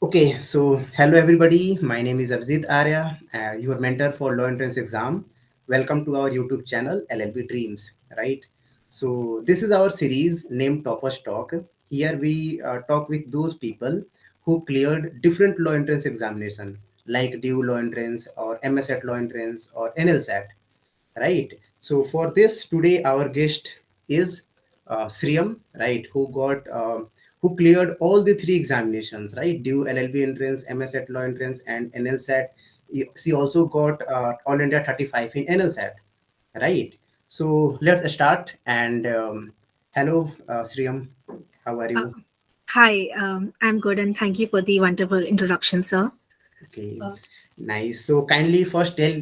Okay, so hello everybody. My name is Abhijit Arya, your mentor for law entrance exam. Welcome to our YouTube channel LLB Dreams. Right. So this is our series named Toppers Talk. Here we talk with those people who cleared different law entrance examination like DU law entrance or MSSET law entrance or NLSAT, right? So for this today, our guest is Shreeyam, right? Who cleared all the three examinations, right? Due LLB entrance, MSET law entrance, and NLSAT. She also got All India 35 in NLSAT, right? So let's start. And hello, Shreeyam, how are Uh, you? Hi, I'm good and thank you for the wonderful introduction, sir. Okay, Uh, nice. So kindly first tell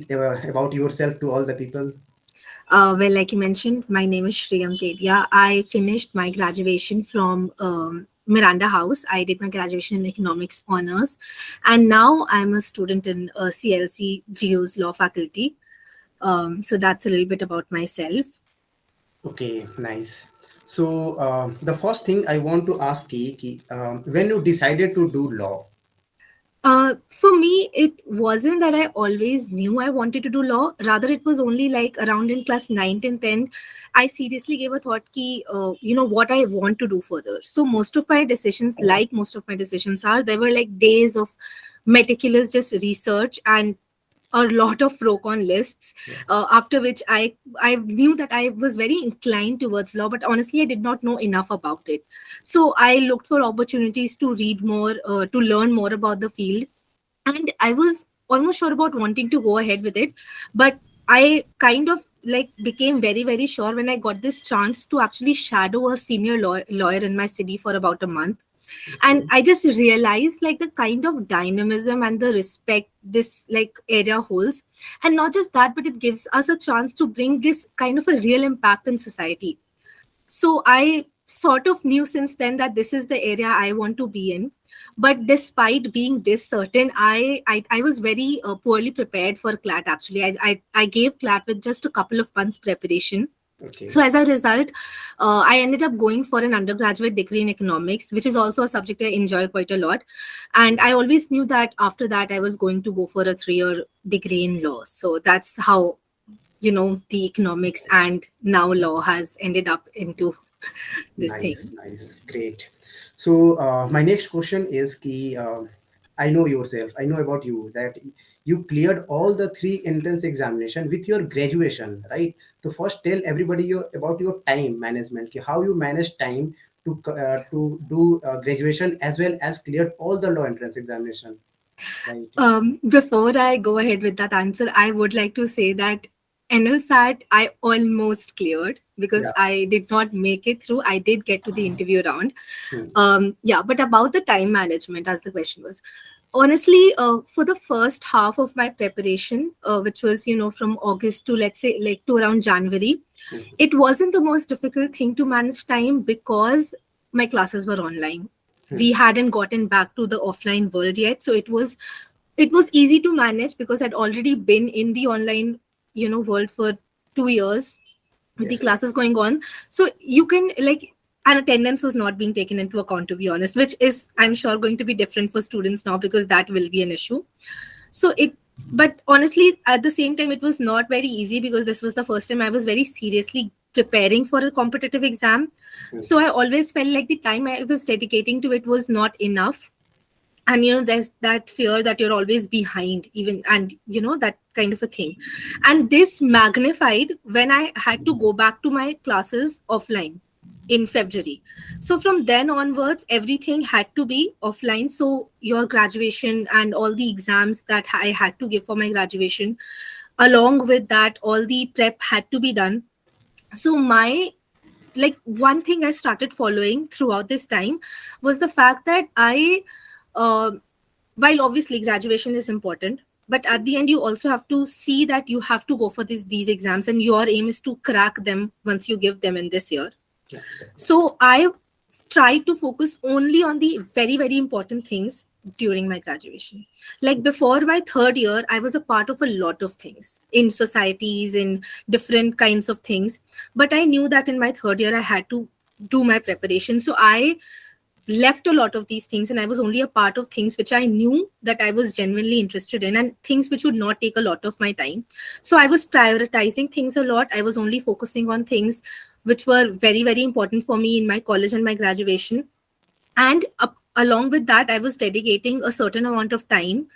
about yourself to all the people. well, like you mentioned, my name is Shreeyam Kedia. I finished my graduation from Miranda House. I did my graduation in economics honors, and now I'm a student in CLC GU's law faculty. So that's a little bit about myself. Okay, nice. So the first thing I want to ask you, when you decided to do law, For me, it wasn't that I always knew I wanted to do law. Rather, it was only like around in class 9th and 10th, I seriously gave a thought ki, what I want to do further. So most of my decisions are, there were like days of meticulous just research and a lot of pro con lists, yeah, after which I knew that I was very inclined towards law, but honestly I did not know enough about it. So I looked for opportunities to read more, to learn more about the field, and I was almost sure about wanting to go ahead with it. But I kind of like became very very sure when I got this chance to actually shadow a senior lawyer in my city for about a month. And okay, I just realized like the kind of dynamism and the respect this like area holds. And not just that, but it gives us a chance to bring this kind of a real impact in society. So I sort of knew since then that this is the area I want to be in. But despite being this certain, I was very poorly prepared for CLAT actually. I gave CLAT with just a couple of months preparation. okay, So as a result, I ended up going for an undergraduate degree in economics, which is also a subject I enjoy quite a lot. And I always knew that after that, I was going to go for a 3 year degree in law. So that's how, the economics nice, and now law has ended up into this nice, thing. nice, great. So my next question is, I know yourself, I know about you that you cleared all the three entrance examination with your graduation, right? So first tell everybody about your time management, how you manage time to do graduation as well as cleared all the law entrance examination, right? Before I go ahead with that answer, I would like to say that NLSAT I almost cleared because Yeah. I did not make it through. I did get to the interview round. Hmm. Yeah, but about the time management, as the question was, honestly, for the first half of my preparation, which was from August to, let's say, like to around January, Hmm. it wasn't the most difficult thing to manage time because my classes were online. Hmm. We hadn't gotten back to the offline world yet, so it was easy to manage because I'd already been in the online world for 2 years with the Yes. classes going on. So you can like, and attendance was not being taken into account, to be honest, which is I'm sure going to be different for students now because that will be an issue. So it But honestly, at the same time, it was not very easy because this was the first time I was very seriously preparing for a competitive exam. Hmm. So I always felt like the time I was dedicating to it was not enough. And there's that fear that you're always behind, even, and that kind of a thing. And this magnified when I had to go back to my classes offline in February. So from then onwards, everything had to be offline. So your graduation and all the exams that I had to give for my graduation, along with that, all the prep had to be done. So my like one thing I started following throughout this time was the fact that uh, while obviously graduation is important, but at the end you also have to see that you have to go for these exams and your aim is to crack them once you give them in this year. Yeah, definitely. So I tried to focus only on the very very important things during my graduation. Like before my third year, I was a part of a lot of things in societies, in different kinds of things, but I knew that in my third year I had to do my preparation. So I left a lot of these things, and I was only a part of things which I knew that I was genuinely interested in, and things which would not take a lot of my time. So I was prioritizing things a lot. I was only focusing on things which were very, very important for me in my college and my graduation. And along with that, I was dedicating a certain amount of time.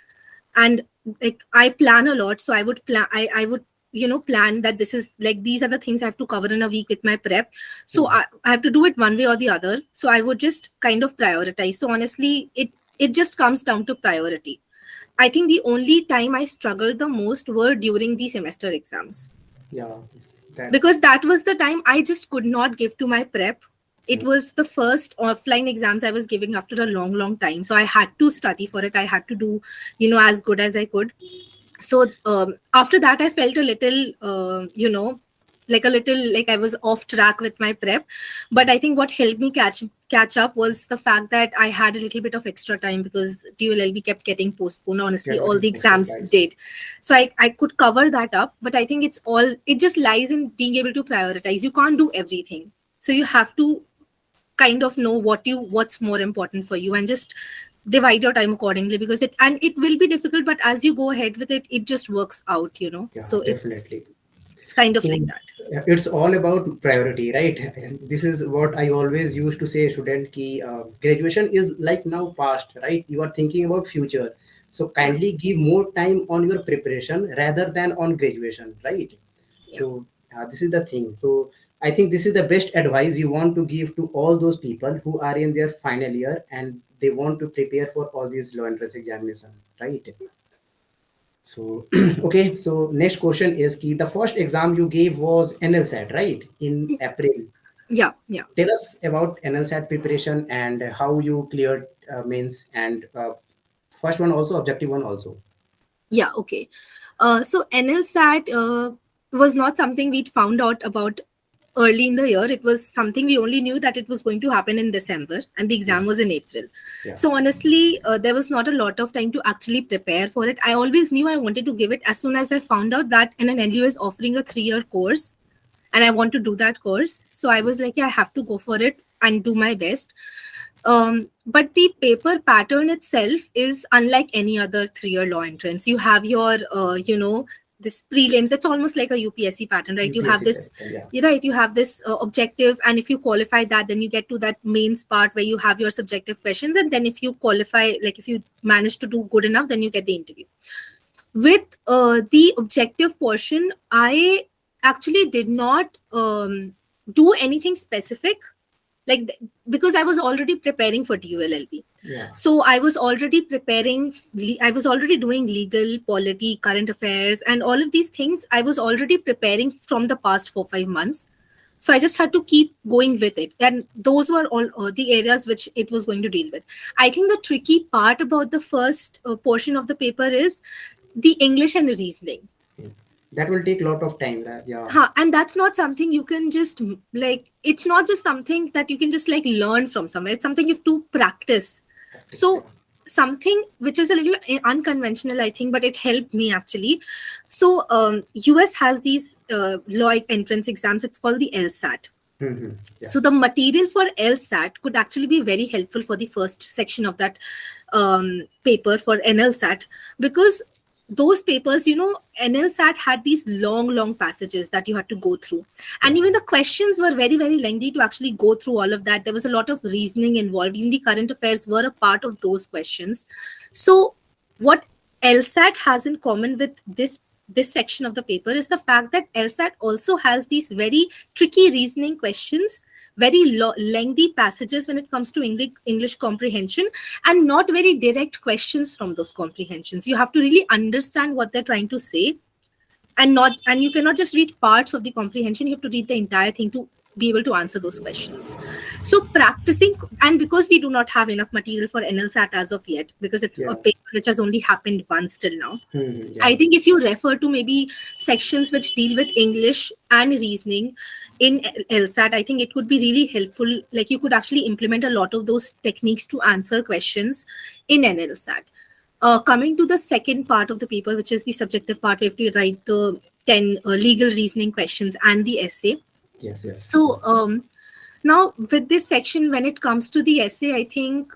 And like, I plan a lot, so I would plan that this is like, these are the things I have to cover in a week with my prep. So Mhm. I have to do it one way or the other, so I would just kind of prioritize. So honestly, it just comes down to priority. I think the only time I struggled the most were during the semester exams, Yeah, that's because that was the time I just could not give to my prep. It mm, was the first offline exams I was giving after a long, long time. So I had to study for it. I had to do, as good as I could. So after that, I felt a little, like a little like I was off track with my prep. But I think what helped me catch up was the fact that I had a little bit of extra time, because DLLB kept getting postponed. Honestly, all getting the posted, exams right? did. So I could cover that up. But I think it just lies in being able to prioritize. You can't do everything. So you have to kind of know what's more important for you, and just divide your time accordingly, because it will be difficult, but as you go ahead with it, it just works out, Yeah, so definitely. it's kind of So like that. it's all about priority, right? This is what I always used to say, student, ki graduation is like now past, right? You are thinking about future. So Yeah, kindly give more time on your preparation rather than on graduation, right? yeah. So this is the thing. So I think this is the best advice you want to give to all those people who are in their final year and they want to prepare for all these law entrance examination, right? So, okay. So next question is ki the first exam you gave was NLSAT, right? In April. Yeah, yeah. Tell us about NLSAT preparation and how you cleared mains and first one also, objective one also. Yeah, okay. So NLSAT was not something we'd found out about early in the year. It was something we only knew that it was going to happen in December, and the Yeah, exam was in April. yeah. So honestly, there was not a lot of time to actually prepare for it. I always knew I wanted to give it as soon as I found out that NNLU is offering a 3-year course, and I want to do that course. So I was like, yeah, I have to go for it and do my best. But the paper pattern itself is unlike any other 3-year law entrance. You have your, this prelims. It's almost like a UPSC pattern, right? You have UPSC this, pattern, yeah. you're right? You have this objective, and if you qualify that, then you get to that mains part where you have your subjective questions, and then if you qualify, like if you manage to do good enough, then you get the interview. With the objective portion, I actually did not do anything specific, like because I was already preparing for DULLB. Yeah. So I was already preparing, I was already doing legal, polity, current affairs, and all of these things. I was already preparing from the past 4-5 months. So I just had to keep going with it. And those were all the areas which it was going to deal with. I think the tricky part about the first portion of the paper is the English and reasoning. Yeah. That will take a lot of time. Yeah. And that's not something you can just like, it's not just something that you can just like learn from somewhere. It's something you have to practice. Practice. So something which is a little unconventional, I think, but it helped me actually. So US has these law entrance exams. It's called the LSAT. Yeah. Hmm. Yeah. So the material for LSAT could actually be very helpful for the first section of that paper for NLSAT, because those papers, NLSAT had these long, long passages that you had to go through. And Yeah. even the questions were very, very lengthy to actually go through all of that. There was a lot of reasoning involved. Even the current affairs were a part of those questions. So what LSAT has in common with this section of the paper is the fact that LSAT also has these very tricky reasoning questions, very lengthy passages when it comes to English comprehension, and not very direct questions from those comprehensions. You have to really understand what they're trying to say, and you cannot just read parts of the comprehension. You have to read the entire thing to be able to answer those questions. So practicing, and because we do not have enough material for NLSAT as of yet, because it's Yeah. a paper which has only happened once till now, Hmm. Yeah. I think if you refer to maybe sections which deal with English and reasoning in LSAT, I think it could be really helpful. Like you could actually implement a lot of those techniques to answer questions in an LSAT. Coming to the second part of the paper, which is the subjective part, we have to write the 10 legal reasoning questions and the essay. Yes. Yes. So Now, with this section, when it comes to the essay, I think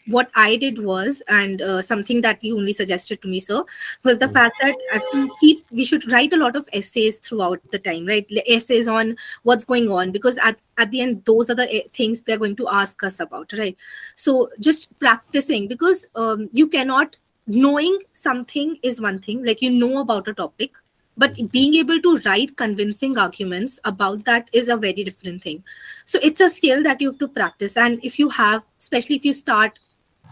what I did was, and something that you only suggested to me, sir, was the fact that I have to keep, we should write a lot of essays throughout the time, right? Essays on what's going on, because at the end, those are the things they're going to ask us about, right? So just practicing, because you cannot, knowing something is one thing, like you know about a topic, but being able to write convincing arguments about that is a very different thing. So it's a skill that you have to practice. And if you have, especially if you start,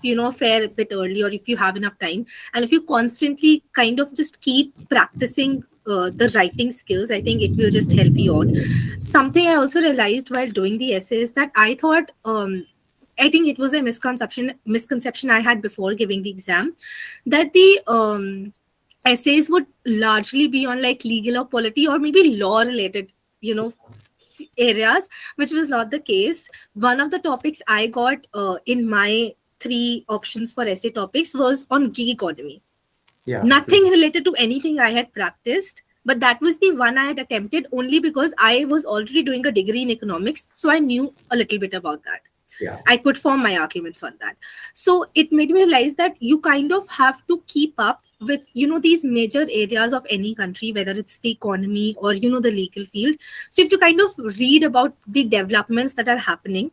a fair bit early, or if you have enough time, and if you constantly kind of just keep practicing the writing skills, I think it will just help you out. Something I also realized while doing the essay is that I thought, I think it was a misconception I had before giving the exam, that the essays would largely be on like legal or polity or maybe law related, you know, areas, which was not the case. One of the topics I got in my three options for essay topics was on gig economy. Yeah. Nothing related to anything I had practiced, but that was the one I had attempted only because I was already doing a degree in economics, so I knew a little bit about that. Yeah. I could form my arguments on that. So it made me realize that you kind of have to keep up with, these major areas of any country, whether it's the economy or, the legal field. So if you kind of read about the developments that are happening,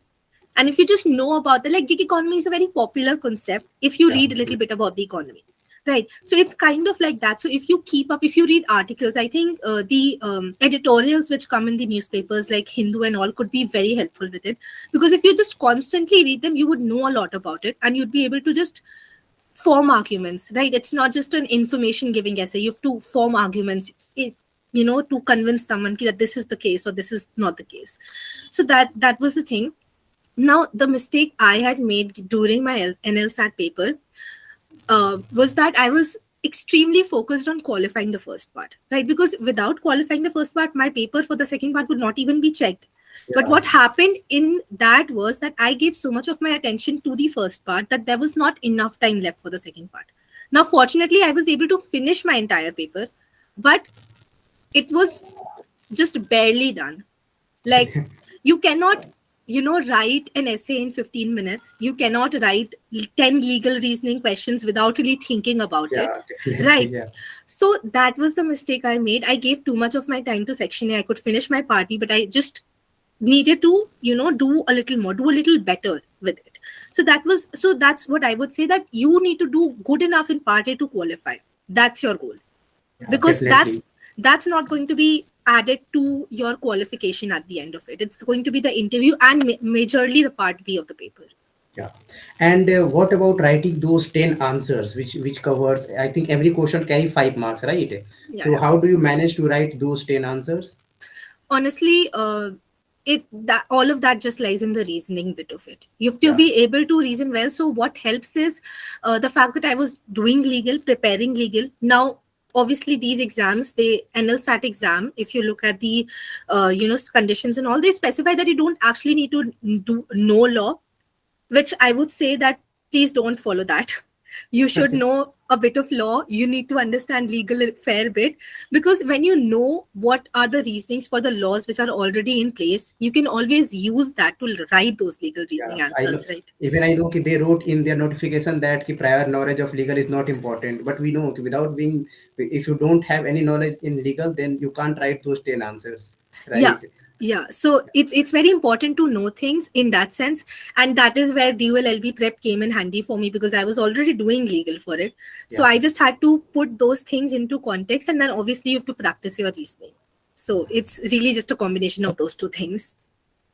and if you just know about the, like, gig economy is a very popular concept if you Yeah. read a little bit about the economy. Right. So it's kind of like that. So if you keep up, if you read articles, I think the editorials which come in the newspapers like Hindu and all could be very helpful with it. Because if you just constantly read them, you would know a lot about it and you'd be able to just form arguments, right? It's not just an information giving essay. You have to form arguments, to convince someone that this is the case or this is not the case. So that was the thing. Now, the mistake I had made during my NLSAT paper was that I was extremely focused on qualifying the first part, right? Because without qualifying the first part, my paper for the second part would not even be checked. But Yeah. what happened in that was that I gave so much of my attention to the first part that there was not enough time left for the second part. Now, fortunately, I was able to finish my entire paper, but it was just barely done. Like, you cannot, write an essay in 15 minutes. You cannot write 10 legal reasoning questions without really thinking about it, Yeah. Definitely. right? Yeah. So that was the mistake I made. I gave too much of my time to section A. I could finish my party, but I just needed to, do a little more, do a little better with it. So that's what I would say, that you need to do good enough in part A to qualify. That's your goal, Yeah. because Definitely. that's not going to be added to your qualification at the end of it. It's going to be the interview and majorly the part B of the paper. Yeah. And what about writing those 10 answers, which covers, I think every question carry 5 marks, right? Yeah, So yeah. how do you manage to write those 10 answers? Honestly, it that all of that just lies in the reasoning bit of it. You have to Yeah. be able to reason well. So what helps is the fact that I was doing legal, preparing legal. Now, obviously, these exams, the NLSAT exam, if you look at the conditions and all, they specify that you don't actually need to do know law, which I would say that please don't follow that. You should know a bit of law. You need to understand legal a fair bit, because when you know what are the reasonings for the laws which are already in place, you can always use that to write those legal Yeah, reasoning I know. answers, right? Even I know कि they wrote in their notification that कि prior knowledge of legal is not important. But we know कि without being, if you don't have any knowledge in legal, then you can't write those 10 answers, Yeah. right? Yeah, so it's very important to know things in that sense, and that is where dllb prep came in handy for me, because I was already doing legal for it. So Yeah, I just had to put those things into context, and then obviously you have to practice your reasoning. So it's really just a combination of those two things.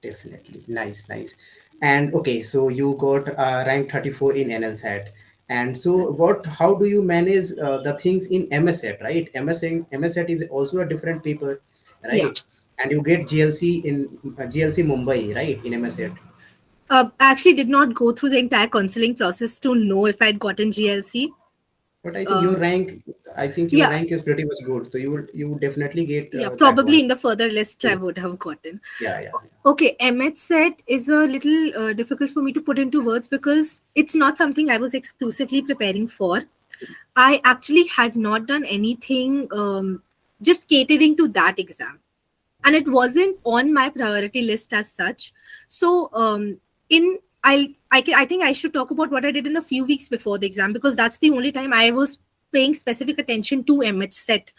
definitely. Nice, nice. And okay, so you got rank 34 in NLSAT. And so what, how do you manage the things in MSSET, right? MSSET is also a different paper, Yeah. right? And you get GLC in GLC Mumbai, right? In MSSET. I actually did not go through the entire counseling process to know if I'd gotten GLC. But I think Uh, your rank, I think your yeah, rank is pretty much good. So you would definitely get yeah, that probably one in the further lists I too. would have gotten. Yeah, yeah, Okay, Emmet said is a little difficult for me to put into words because it's not something I was exclusively preparing for. I actually had not done anything just catering to that exam. and it wasn't on my priority list as such. So in I think I should talk about what I did in the few weeks before the exam, because that's the only time I was paying specific attention to MHSET.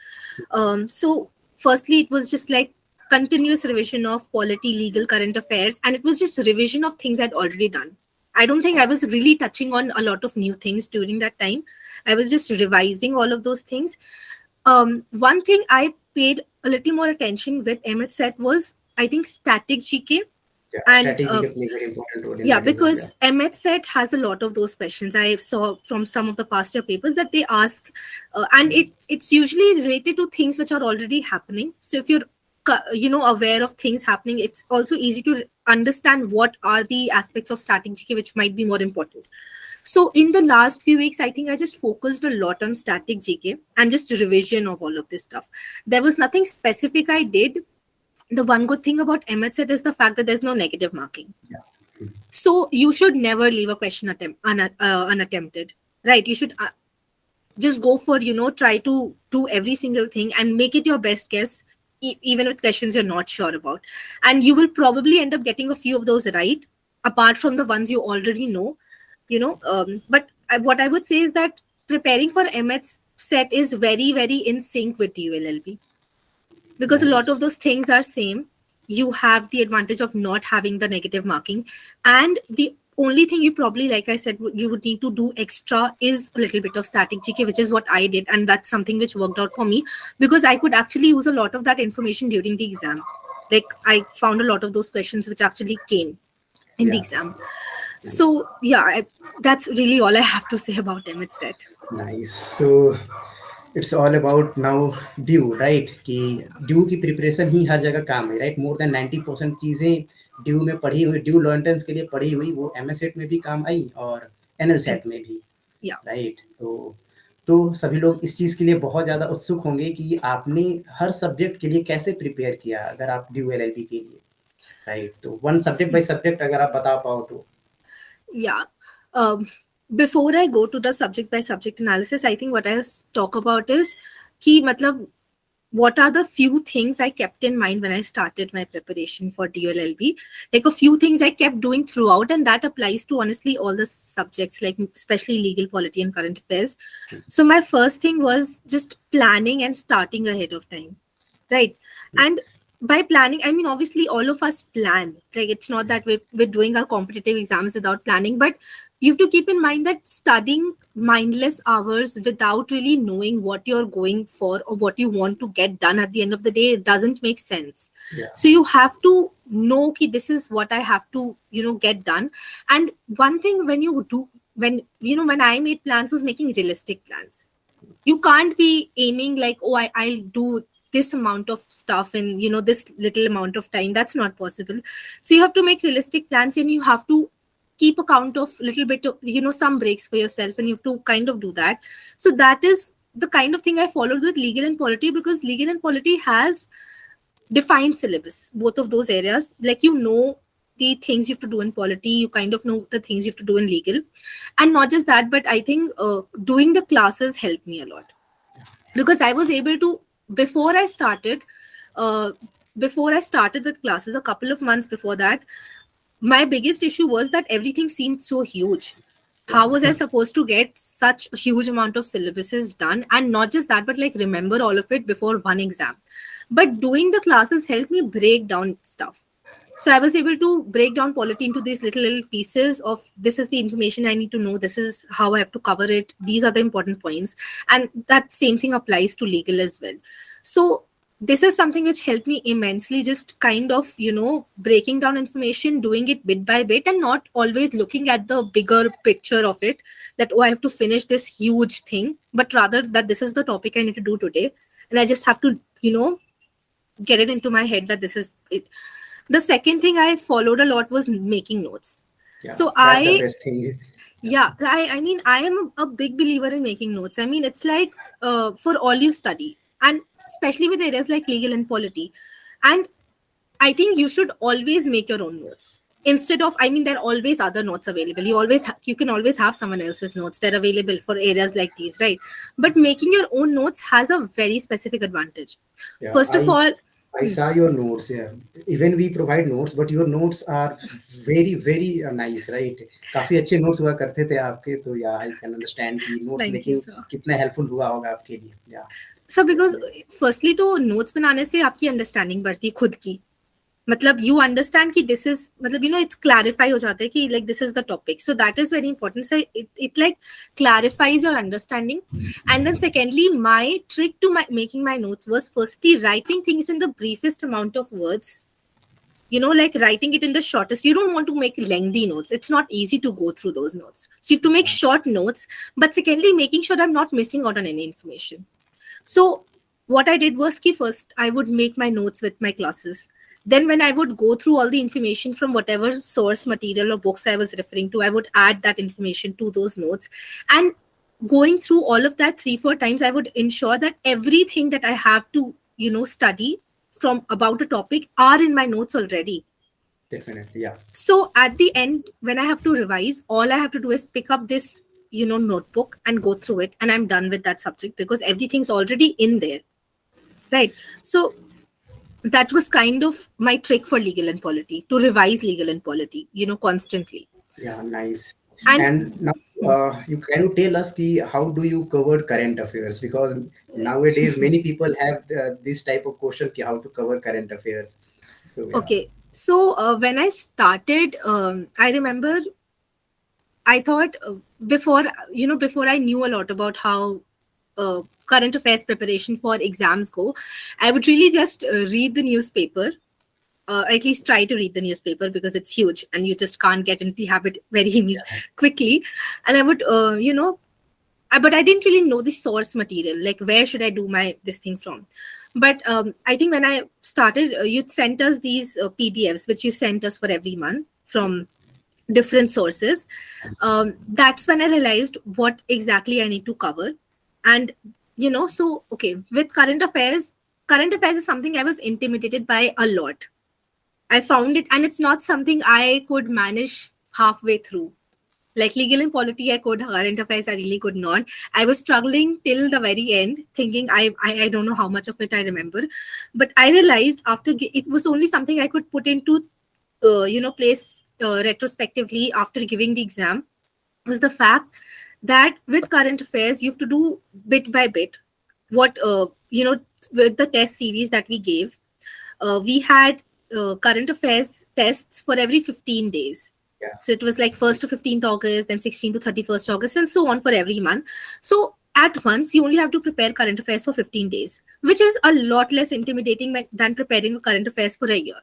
So firstly, it was just like continuous revision of polity, legal, current affairs, and it was just revision of things I'd already done. I don't think I was really touching on a lot of new things during that time. I was just revising all of those things. One thing I paid a little more attention with MHSET was, I think, static GK. Yeah, And strategy can play a very important role in yeah, that exam. Yeah. because MHSET has a lot of those questions. I saw from some of the past year papers that they ask, and it's usually related to things which are already happening. So if you're aware of things happening, it's also easy to understand what are the aspects of static GK which might be more important. So in the last few weeks, I think I just focused a lot on static GK and just revision of all of this stuff. There was nothing specific I did. The one good thing about MHSET is the fact that there's no negative marking. Yeah. So you should never leave a question unattempted, right? You should just go for, try to do every single thing and make it your best guess, even with questions you're not sure about. And you will probably end up getting a few of those right, apart from the ones you already know, but what I would say is that preparing for MS set is very, very in sync with ULLB, because a lot of Nice. those things are same. You have the advantage of not having the negative marking, and the only thing you probably, like I said, you would need to do extra is a little bit of static GK, which is what I did, and that's something which worked out for me, because I could actually use a lot of that information during the exam. Like, I found a lot of those questions which actually came in the Yeah. exam. Nice. So yeah, that's really all I have to say about MHSET. Nice. So it's all about now due right कि due की preparation ही हर जगह काम है right more than 90% चीज़ें due में पढ़ी हुई due लॉन्ट्रेंस के लिए पढ़ी हुई वो एमएसएट में भी काम आई और एनएल And सेट में भी yeah. राइट तो सभी लोग इस चीज़ के लिए बहुत ज़्यादा उत्सुक होंगे कि आपने हर सब्जेक्ट के लिए कैसे प्रिपेयर किया अगर आप ड्यू एलएलबी के लिए राइट तो वन सब्जेक्ट बाय सब्जेक्ट अगर आप बता पाओ तो Yeah. Um, Before I go to the subject by subject analysis, I think what I'll talk about is ki matlab, what are the few things I kept in mind when I started my preparation for DLLB? Like a few things I kept doing throughout, and that applies to honestly all the subjects, like especially legal, polity, and current affairs. So my first thing was just planning and starting ahead of time, right? And by planning, I mean, obviously all of us plan. Like, it's not that we're doing our competitive exams without planning, but you have to keep in mind that studying mindless hours without really knowing what you're going for or what you want to get done at the end of the day doesn't make sense. Yeah. So you have to know ki this is what I have to, get done. And one thing when you do, when I made plans, was making realistic plans. You can't be aiming like, oh, I'll do this amount of stuff in, this little amount of time. That's not possible. So you have to make realistic plans, and you have to keep account of little bit of, some breaks for yourself, and you have to kind of do that. So that is the kind of thing I followed with legal and polity, because legal and polity has defined syllabus, both of those areas. Like, the things you have to do in polity, you kind of know the things you have to do in legal. And not just that, but I think doing the classes helped me a lot, because I was able to, before I started uh, before I started with classes, a couple of months before that, my biggest issue was that everything seemed so huge. How was I Yeah. supposed to get such a huge amount of syllabuses done? And not just that, but like remember all of it before one exam. But doing the classes helped me break down stuff. So I was able to break down polity into these little pieces of, this is the information I need to know, this is how I have to cover it, these are the important points. And that same thing applies to legal as well. So this is something which helped me immensely, just kind of, breaking down information, doing it bit by bit, and not always looking at the bigger picture of it, that, oh, I have to finish this huge thing, but rather that this is the topic I need to do today. And I just have to, get it into my head that this is it. The second thing I followed a lot was making notes. Yeah, So that's the best thing. Yeah. yeah, I mean, I am a big believer in making notes. I mean, it's like for all you study, and especially with areas like legal and polity. And I think you should always make your own notes. Instead of, I mean, there are always other notes available. You can always have someone else's notes. They're available for areas like these, right? But making your own notes has a very specific advantage. Yeah, First of all, I saw your notes. Yeah. Even we provide notes, but your notes are very very nice, right? काफी अच्छे notes हुआ करते थे आपके, तो yeah, I can understand कि notes thank you making sir. कितना helpful हुआ होगा आपके लिए. Yeah, sir because definitely. Firstly तो नोट्स बनाने से आपकी अंडरस्टैंडिंग बढ़ती है खुद की. मतलब यू अंडरस्टैंड कि दिस इज, मतलब इट्स क्लैरिफाई हो जाता है कि like this is the topic, so that is very important. So it like clarifies your understanding. And then secondly my trick to making my notes was firstly writing things in the briefest amount of words, like writing it in the shortest. You don't want to make lengthy notes, it's not easy to go through those notes, so you have to make Yeah, short notes. But secondly, making sure I'm not missing out on any information. So what I did was ki first I would make my notes with my classes. Then when I would go through all the information from whatever source material or books I was referring to, I would add that information to those notes. And going through all of that 3 4 times, I would ensure that everything that I have to study from about a topic are in my notes already. definitely. Yeah, So at the end, when I have to revise, all I have to do is pick up this notebook and go through it, and I'm done with that subject because everything's already in there, right? So that was kind of my trick for legal and polity, to revise legal and polity constantly. yeah, nice. And And now, you tell us ki how do you cover current affairs? Because nowadays many people have this type of question ki how to cover current affairs. So yeah, okay, so when I started, I remember I thought, before I knew a lot about how current affairs preparation for exams go, I would really just read the newspaper, or at least try to read the newspaper, because it's huge and you just can't get into the habit very yeah, quickly. And I would, but I didn't really know the source material, like where should I do my this thing from. But I think when I started, you sent us these PDFs, which you sent us for every month from different sources. That's when I realized what exactly I need to cover. And so okay, with current affairs is something I was intimidated by a lot. I found it, and it's not something I could manage halfway through. Like legal and polity, I could. Current affairs, I really could not. I was struggling till the very end, thinking I don't know how much of it I remember, but I realized it was only something I could put into place retrospectively after giving the exam, was the fact that with current affairs you have to do bit by bit. What with the test series that we gave, we had current affairs tests for every 15 days. yeah. So it was like 1st to 15th August, then 16th to 31st August, and so on for every month. So at once, you only have to prepare current affairs for 15 days, which is a lot less intimidating than preparing current affairs for a year.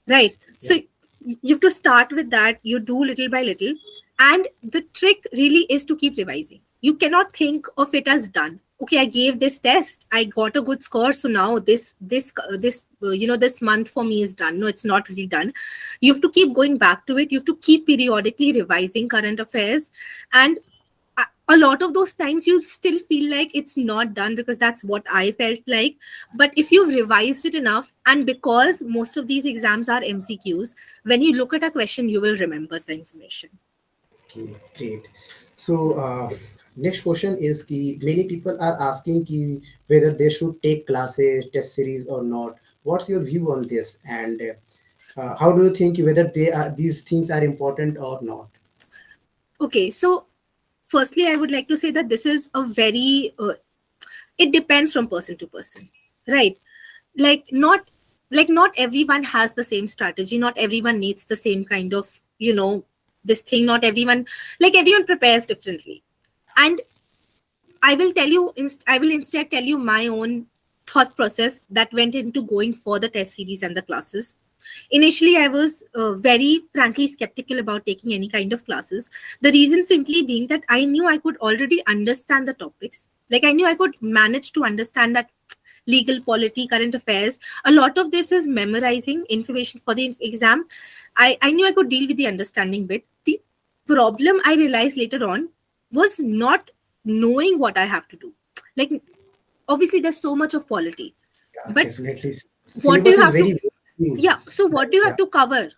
Right. Yeah. So you have to start with that. You do little by little. And the trick really is to keep revising. You cannot think of it as done. Okay, I gave this test. I got a good score. So now this month for me is done. No, it's not really done. You have to keep going back to it. You have to keep periodically revising current affairs. And a lot of those times you'll still feel like it's not done, because that's what I felt like. But if you've revised it enough, and because most of these exams are MCQs, when you look at a question you will remember the information. Okay, great. So, next question is ki many people are asking ki whether they should take classes, test series or not. What's your view on this? And how do you think whether these things are important or not? Okay, so firstly I would like to say that this is a very it depends from person to person, right? like not not everyone has the same strategy, not everyone needs the same kind of this thing, not everyone, like everyone prepares differently. And I will instead tell you my own thought process that went into going for the test series and the classes. Initially, I was very frankly skeptical about taking any kind of classes. The reason simply being that I knew I could already understand the topics. Like I knew I could manage to understand that legal, polity, current affairs. A lot of this is memorizing information for the exam. I knew I could deal with the understanding bit. The problem I realized later on was not knowing what I have to do. Like obviously there's so much of polity, Yeah, but definitely. what do Syllabus you is have very, to, very huge. yeah, so what do you Yeah, have to cover?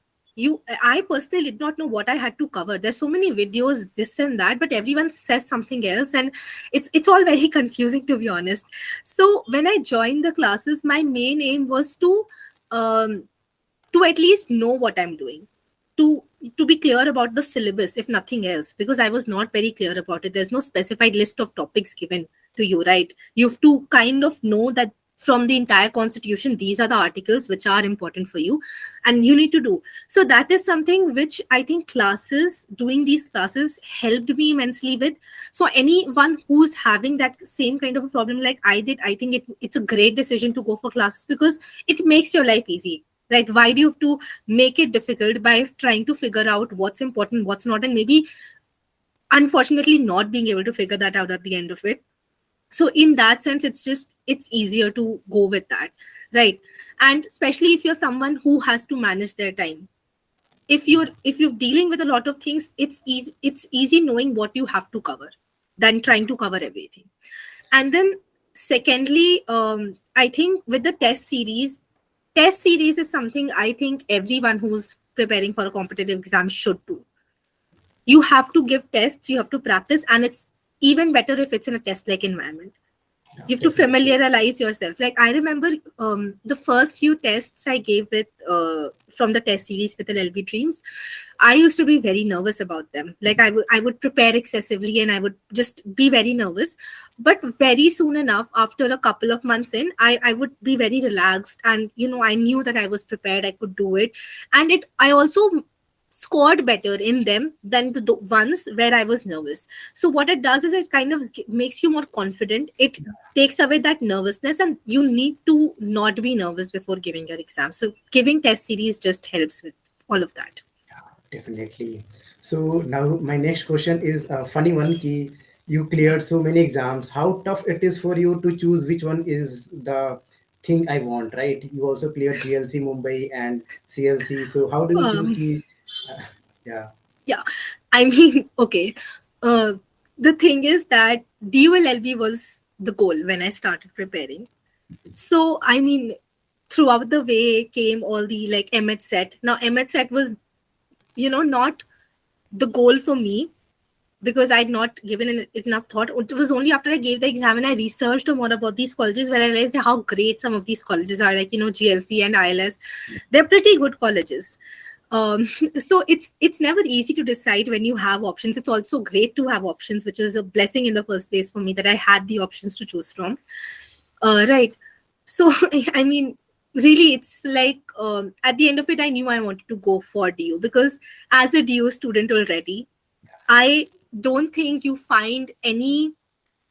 I personally did not know what I had to cover. There's so many videos, this and that, but everyone says something else, and it's all very confusing, to be honest. So when I joined the classes, my main aim was um to at least know what I'm doing, to to be clear about the syllabus, if nothing else, because I was not very clear about it. There's no specified list of topics given to you, right? You have to kind of know that from the entire constitution, these are the articles which are important for you, and you need to do. So that is something which I think classes, doing these classes, helped me immensely with. So anyone who's having that same kind of a problem like I did, I think it's a great decision to go for classes, because it makes your life easy, right? Why do you have to make it difficult by trying to figure out what's important, what's not, and maybe unfortunately not being able to figure that out at the end of it? So in that sense, it's easier to go with that, right? And especially if you're someone who has to manage their time, if you're dealing with a lot of things, it's easy knowing what you have to cover than trying to cover everything. And then secondly, I think with the test series is something I think everyone who's preparing for a competitive exam should do. You have to give tests, you have to practice, and it's even better if it's in a test like environment. Yeah, You have to definitely. familiarize yourself. Like I remember the first few tests I gave with from the test series with LLB Dreams, I used to be very nervous about them. Like I would prepare excessively and I would just be very nervous. But very soon enough, after a couple of months in, I would be very relaxed, and I knew that I was prepared, I could do it. And I also scored better in them than the ones where I was nervous. So what it does is it kind of makes you more confident. It takes away that nervousness, and you need to not be nervous before giving your exam. So giving test series just helps with all of that. Definitely. So now my next question is a funny one. Ki you cleared so many exams. How tough it is for you to choose which one is the thing I want, right? You also cleared GLC Mumbai and CLC. So how do you choose um, ki? Uh, yeah, yeah, I mean, okay. Uh, the thing is that DULLB was the goal when I started preparing. So, I mean, throughout the way came all the like MSSET. Now, MSSET was, not the goal for me, because I'd not given it enough thought. It was only after I gave the exam and I researched more about these colleges where I realized how great some of these colleges are, like, GLC and ILS. They're pretty good colleges. So it's never easy to decide when you have options. It's also great to have options, which was a blessing in the first place for me, that I had the options to choose from. Right. So, I mean, really, it's like at the end of it, I knew I wanted to go for DU, because as a DU student already, I don't think you find any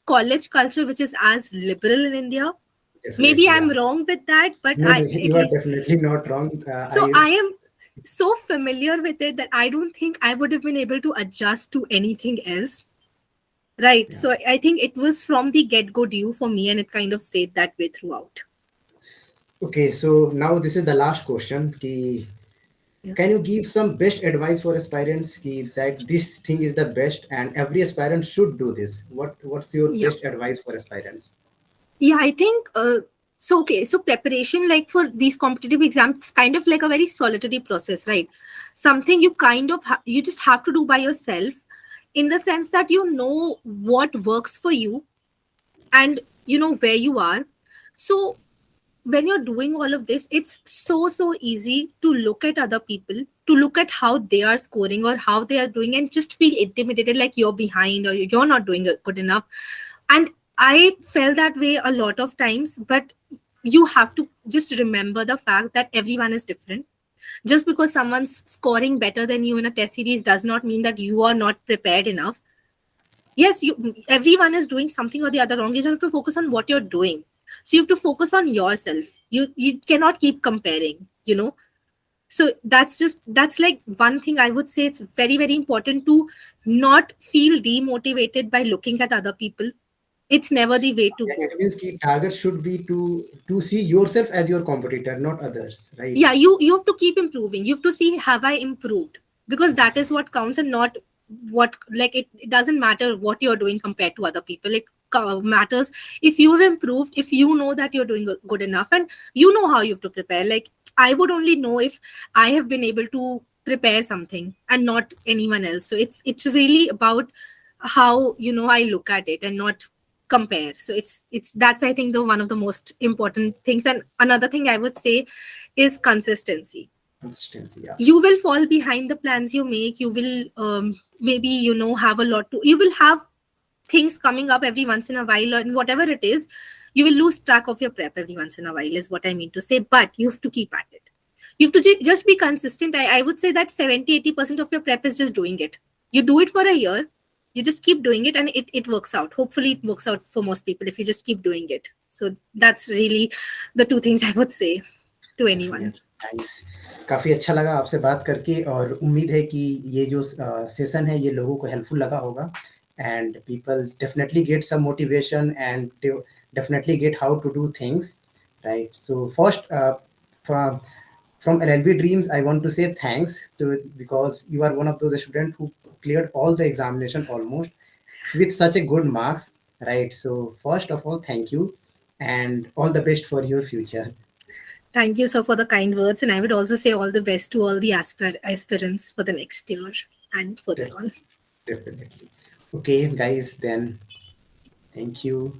college culture which is as liberal in India. Maybe definitely. I'm Yeah. wrong with that, but No, no, I at you are least definitely not wrong. so I am so familiar with it that I don't think I would have been able to adjust to anything else. Right. Yeah. So I think it was from the get go due for me, and it kind of stayed that way throughout. Okay, so now this is the last question. Ki, Yeah. can you give some best advice for aspirants ki, that this thing is the best and every aspirant should do this? What's your Yeah. best advice for aspirants? Yeah, I think so. Okay, so preparation, like for these competitive exams, it's kind of like a very solitary process, right? Something you kind of you just have to do by yourself, in the sense that you know what works for you, and you know where you are. So when you're doing all of this, it's so easy to look at other people, to look at how they are scoring or how they are doing, and just feel intimidated, like you're behind or you're not doing it good enough. And I felt that way a lot of times, but you have to just remember the fact that everyone is different. Just because someone's scoring better than you in a test series does not mean that you are not prepared enough. Yes, everyone is doing something or the other wrong. You just have to focus on what you're doing. So you have to focus on yourself. You cannot keep comparing, so that's like one thing I would say. It's very important to not feel demotivated by looking at other people. It's never the way to Yeah, go. it means ki target should be to see yourself as your competitor, not others, right? Yeah, you have to keep improving. You have to see, have I improved? Because that is what counts, and not what, like, it doesn't matter what you're doing compared to other people. It matters if you've improved, if you know that you're doing good enough, and you know how you have to prepare. Like, I would only know if I have been able to prepare something and not anyone else. So it's really about how, I look at it and not compare. So it's that's, I think, the one of the most important things. And another thing I would say is consistency. Consistency, yeah. You will fall behind the plans you make. You will maybe, have a lot to, you will have things coming up every once in a while, and whatever it is, you will lose track of your prep every once in a while, is what I mean to say. But you have to keep at it. You have to just be consistent. I would say that 70-80% of your prep is just doing it. You do it for a year, you just keep doing it, and it works out. Hopefully it works out for most people if you just keep doing it. So that's really the two things I would say to anyone. Definitely, nice. काफ़ी अच्छा लगा आपसे बात करके, और उम्मीद है कि ये जो सेशन है ये लोगों को हेल्पफुल लगा होगा, and people definitely get some motivation and definitely get how to do things, right? So first, from LLB Dreams, I want to say thanks to, because you are one of those students who cleared all the examination almost with such a good marks, right? So first of all, thank you, and all the best for your future. Thank you so for the kind words, and I would also say all the best to all the aspirants for the next year and further Def- on. Definitely. Okay, guys, then thank you.